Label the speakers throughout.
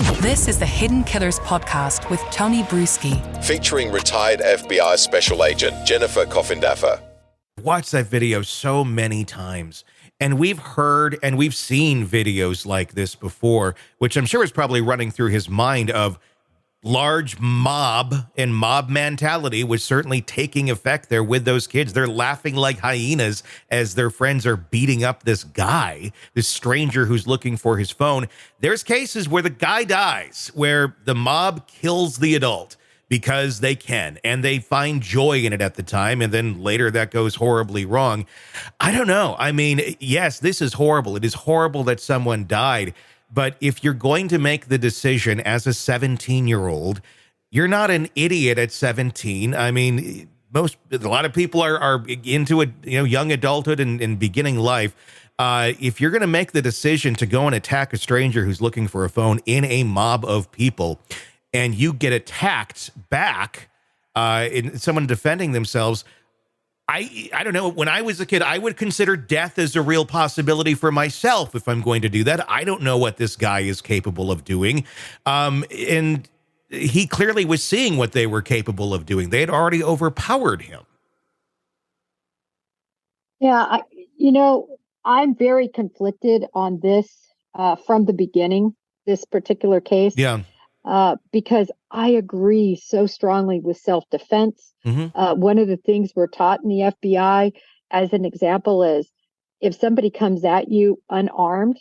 Speaker 1: This is the Hidden Killers podcast with Tony Brueski.
Speaker 2: Featuring retired FBI Special Agent Jennifer Coffindaffer.
Speaker 3: Watched that video so many times, and we've heard and we've seen videos like this before, which I'm sure is probably running through his mind of large mob and mob mentality was certainly taking effect there with those kids. They're laughing like hyenas as their friends are beating up this guy, this stranger who's looking for his phone. There's cases where the guy dies, where the mob kills the adult because they can, and they find joy in it at the time, and then later that goes horribly wrong. I don't know. I mean, yes, this is horrible. It is horrible that someone died. But if you're going to make the decision as a 17-year-old, you're not an idiot at 17. I mean, a lot of people are into it, young adulthood and beginning life. If you're going to make the decision to go and attack a stranger who's looking for a phone in a mob of people, and you get attacked back, in someone defending themselves, I don't know. When I was a kid, I would consider death as a real possibility for myself if I'm going to do that. I don't know what this guy is capable of doing. And he clearly was seeing what they were capable of doing. They had already overpowered him.
Speaker 4: Yeah, I'm very conflicted on this from the beginning, this particular case.
Speaker 3: Yeah.
Speaker 4: Because I agree so strongly with self-defense.
Speaker 3: Mm-hmm.
Speaker 4: One of the things we're taught in the FBI, as an example, is if somebody comes at you unarmed,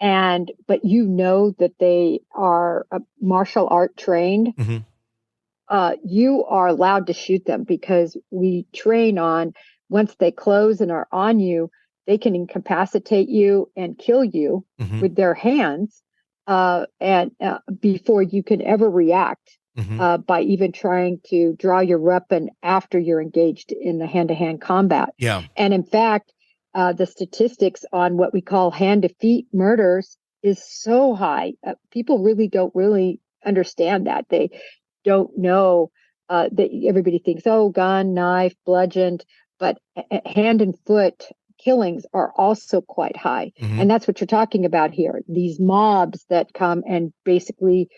Speaker 4: but you know that they are martial art trained,
Speaker 3: Mm-hmm.
Speaker 4: You are allowed to shoot them, because we train on, once they close and are on you, they can incapacitate you and kill you
Speaker 3: Mm-hmm.
Speaker 4: with their hands. And before you can ever react,
Speaker 3: Mm-hmm.
Speaker 4: by even trying to draw your weapon after you're engaged in the hand-to-hand combat.
Speaker 3: Yeah.
Speaker 4: And in fact, the statistics on what we call hand-to-feet murders is so high. People don't really understand that. They don't know that everybody thinks, oh, gun, knife, bludgeoned, but hand and foot killings are also quite high.
Speaker 3: Mm-hmm.
Speaker 4: And that's what you're talking about here. These mobs that come and basically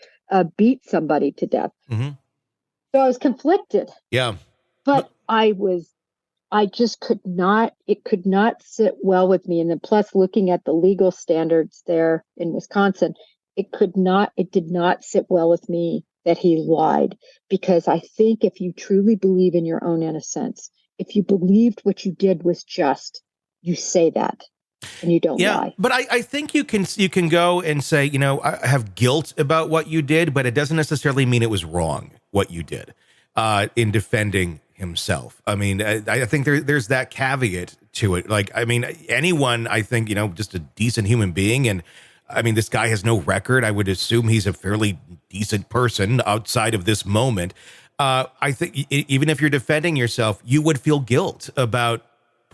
Speaker 4: beat somebody to death.
Speaker 3: Mm-hmm.
Speaker 4: So I was conflicted.
Speaker 3: Yeah.
Speaker 4: But I just could not sit well with me. And then plus looking at the legal standards there in Wisconsin, it did not sit well with me that he lied. Because I think if you truly believe in your own innocence, if you believed what you did was just, you say that and you don't lie.
Speaker 3: But I think you can go and say, I have guilt about what you did, but it doesn't necessarily mean it was wrong what you did in defending himself. I mean, I think there's that caveat to it. Like, I mean, anyone, I think, just a decent human being. And I mean, this guy has no record. I would assume he's a fairly decent person outside of this moment. I think even if you're defending yourself, you would feel guilt about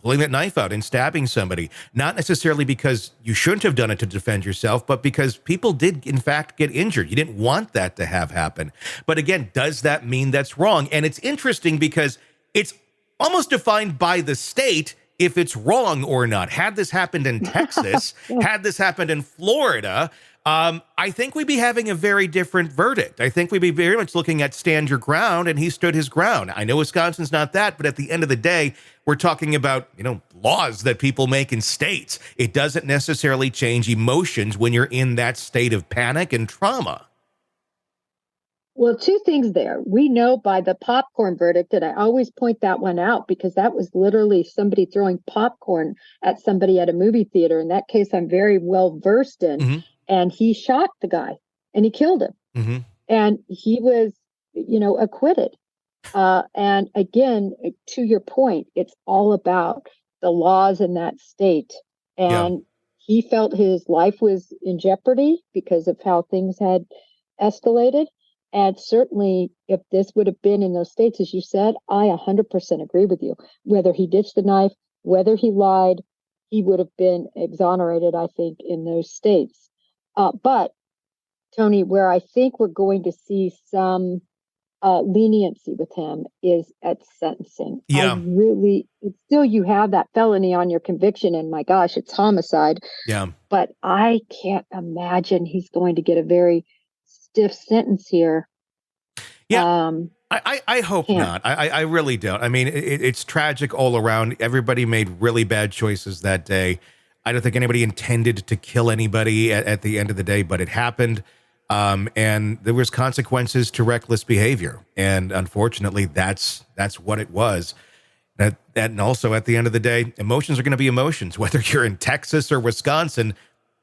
Speaker 3: pulling that knife out and stabbing somebody, not necessarily because you shouldn't have done it to defend yourself, but because people did, in fact, get injured. You didn't want that to have happen. But again, does that mean that's wrong? And it's interesting because it's almost defined by the state if it's wrong or not. Had this happened in Texas, had this happened in Florida, I think we'd be having a very different verdict. I think we'd be very much looking at stand your ground, and he stood his ground. I know Wisconsin's not that, but at the end of the day, we're talking about, laws that people make in states. It doesn't necessarily change emotions when you're in that state of panic and trauma.
Speaker 4: Well, two things there. We know by the popcorn verdict, and I always point that one out because that was literally somebody throwing popcorn at somebody at a movie theater. In that case, I'm very well versed in.
Speaker 3: Mm-hmm.
Speaker 4: And he shot the guy and he killed him.
Speaker 3: Mm-hmm.
Speaker 4: And he was, acquitted. And again, to your point, it's all about the laws in that state. And he felt his life was in jeopardy because of how things had escalated. And certainly, if this would have been in those states, as you said, I 100% agree with you. Whether he ditched the knife, whether he lied, he would have been exonerated, I think, in those states. But, Tony, where I think we're going to see some leniency with him is at sentencing.
Speaker 3: Yeah.
Speaker 4: Still you have that felony on your conviction, and my gosh, it's homicide.
Speaker 3: Yeah.
Speaker 4: But I can't imagine he's going to get a very stiff sentence here.
Speaker 3: Yeah. I hope not. I really don't. I mean, it's tragic all around. Everybody made really bad choices that day. I don't think anybody intended to kill anybody at the end of the day, but it happened. And there was consequences to reckless behavior. And unfortunately, that's what it was. And also at the end of the day, emotions are going to be emotions, whether you're in Texas or Wisconsin,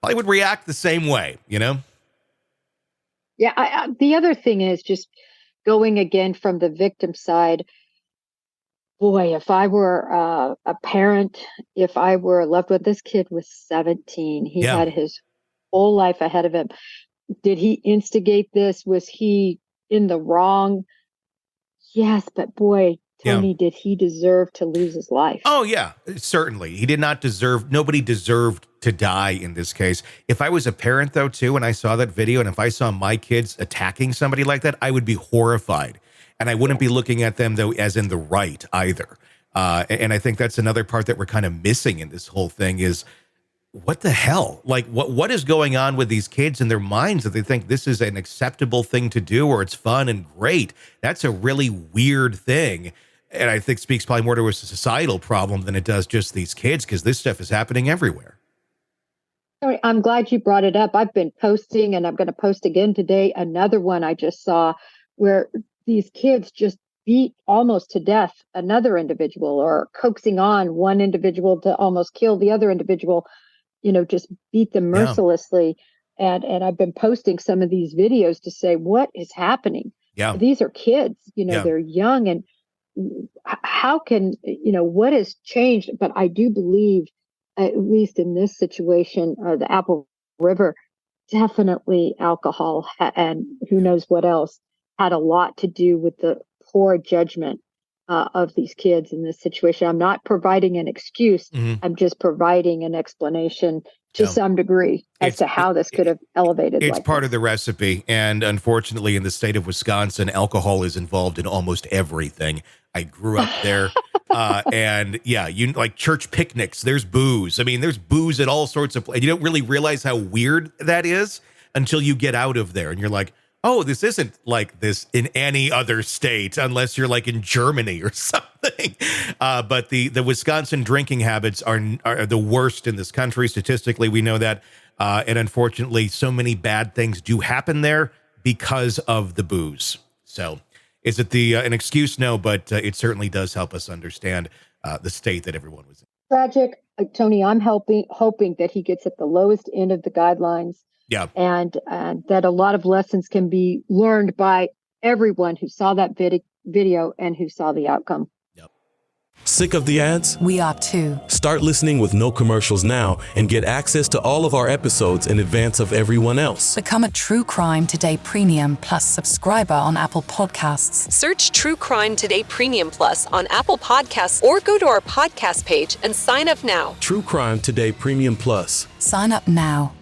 Speaker 3: probably would react the same way, you know?
Speaker 4: Yeah. The other thing is just going again from the victim side. Boy, if I were a parent, if I were a loved one, this kid was 17. He had his whole life ahead of him. Did he instigate this? Was he in the wrong? Yes, but boy, Tony, did he deserve to lose his life?
Speaker 3: Oh, yeah, certainly. He did not deserve, nobody deserved to die in this case. If I was a parent, though, too, and I saw that video, and if I saw my kids attacking somebody like that, I would be horrified. And I wouldn't be looking at them, though, as in the right either. And I think that's another part that we're kind of missing in this whole thing is, what the hell? Like, what is going on with these kids in their minds that they think this is an acceptable thing to do or it's fun and great? That's a really weird thing. And I think speaks probably more to a societal problem than it does just these kids, because this stuff is happening everywhere.
Speaker 4: I'm glad you brought it up. I've been posting, and I'm going to post again today, another one I just saw where these kids just beat almost to death another individual, or coaxing on one individual to almost kill the other individual, just beat them mercilessly. And I've been posting some of these videos to say, what is happening?
Speaker 3: Yeah.
Speaker 4: These are kids, they're young, and how can, what has changed? But I do believe, at least in this situation, the Apple River, definitely alcohol and who knows what else had a lot to do with the poor judgment of these kids in this situation. I'm not providing an excuse. I'm just providing an explanation to some degree as to how this could have elevated.
Speaker 3: It's part of the recipe. And unfortunately, in the state of Wisconsin, alcohol is involved in almost everything. I grew up there. And you like church picnics, there's booze. I mean, there's booze at all sorts of places. You don't really realize how weird that is until you get out of there and you're like, oh, this isn't like this in any other state unless you're like in Germany or something. But the Wisconsin drinking habits are the worst in this country. Statistically, we know that. And unfortunately, so many bad things do happen there because of the booze. So is it an excuse? No, but it certainly does help us understand the state that everyone was in.
Speaker 4: Tragic. Tony, I'm hoping that he gets at the lowest end of the guidelines.
Speaker 3: Yeah.
Speaker 4: And that a lot of lessons can be learned by everyone who saw that video and who saw the outcome.
Speaker 3: Yep.
Speaker 5: Sick of the ads?
Speaker 1: We are too.
Speaker 5: Start listening with no commercials now and get access to all of our episodes in advance of everyone else.
Speaker 1: Become a True Crime Today Premium Plus subscriber on Apple Podcasts.
Speaker 6: Search True Crime Today Premium Plus on Apple Podcasts or go to our podcast page and sign up now.
Speaker 5: True Crime Today Premium Plus.
Speaker 1: Sign up now.